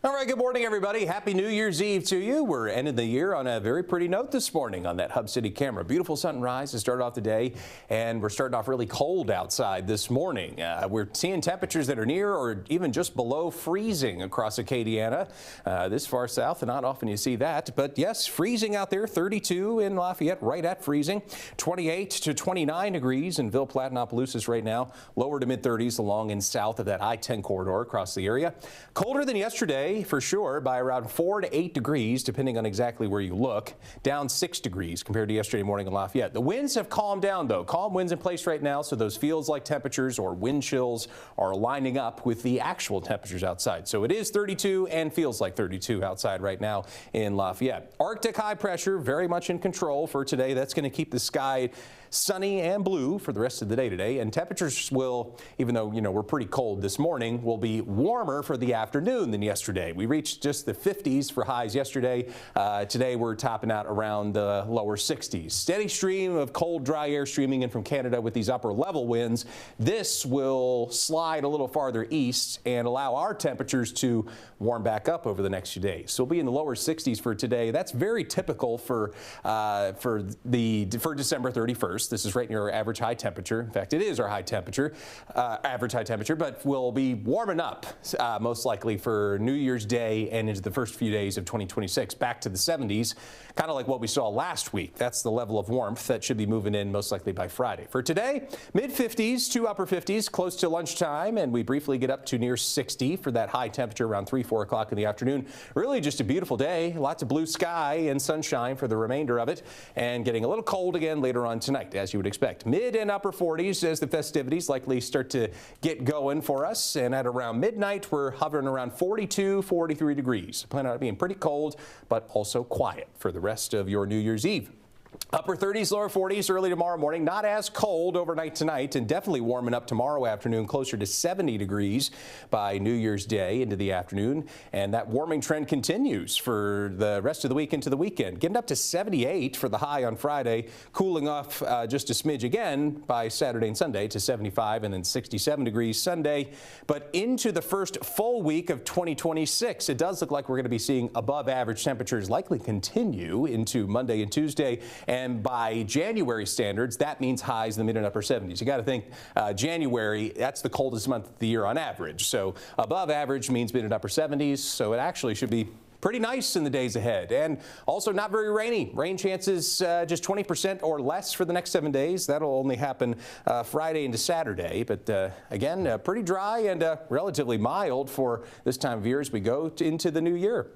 All right, good morning, everybody. Happy New Year's Eve to you. We're ending the year on a very pretty note this morning on that Hub City camera. Beautiful sunrise to start off the day, and we're starting off really cold outside this morning. We're seeing temperatures that are near or even just below freezing across Acadiana. This far south, not often you see that, but yes, freezing out there. 32 in Lafayette, right at freezing. 28 to 29 degrees in Ville Platte and Opelousas right now. Lower to mid-30s along and south of that I-10 corridor across the area. Colder than yesterday, for sure, by around 4 to 8 degrees, depending on exactly where you look. Down 6 degrees compared to yesterday morning in Lafayette. The winds have calmed down, though. Calm winds in place right now, so those feels like temperatures or wind chills are lining up with the actual temperatures outside. So it is 32 and feels like 32 outside right now in Lafayette. Arctic high pressure very much in control for today. That's going to keep the sky sunny and blue for the rest of the day today, and temperatures will, even though we're pretty cold this morning, will be warmer for the afternoon than yesterday. We reached just the 50s for highs yesterday. Today we're topping out around the lower 60s. Steady stream of cold, dry air streaming in from Canada with these upper level winds. This will slide a little farther east and allow our temperatures to warm back up over the next few days. So we'll be in the lower 60s for today. That's very typical for December 31st. This is right near our average high temperature. In fact, it is our high temperature, average high temperature, but we'll be warming up most likely for New Year's Day and into the first few days of 2026, back to the 70s, kind of like what we saw last week. That's the level of warmth that should be moving in most likely by Friday. For today, mid-50s to upper 50s, close to lunchtime, and we briefly get up to near 60 for that high temperature around 3, 4 o'clock in the afternoon. Really just a beautiful day, lots of blue sky and sunshine for the remainder of it, and getting a little cold again later on tonight, as you would expect. Mid and upper 40s as the festivities likely start to get going for us, and at around midnight we're hovering around 42, 43 degrees. Plan on it being pretty cold, but also quiet for the rest of your New Year's Eve. Upper 30s, lower 40s early tomorrow morning. Not as cold overnight tonight, and definitely warming up tomorrow afternoon, closer to 70 degrees by New Year's Day into the afternoon. And that warming trend continues for the rest of the week into the weekend. Getting up to 78 for the high on Friday, cooling off just a smidge again by Saturday and Sunday to 75 and then 67 degrees Sunday. But into the first full week of 2026, it does look like we're going to be seeing above average temperatures likely continue into Monday and Tuesday. And by January standards, that means highs in the mid and upper 70s. You got to think January, that's the coldest month of the year on average. So above average means mid and upper 70s. So it actually should be pretty nice in the days ahead, and also not very rainy. Rain chances just 20% or less for the next 7 days. That'll only happen Friday into Saturday, but again, pretty dry and relatively mild for this time of year as we go into the new year.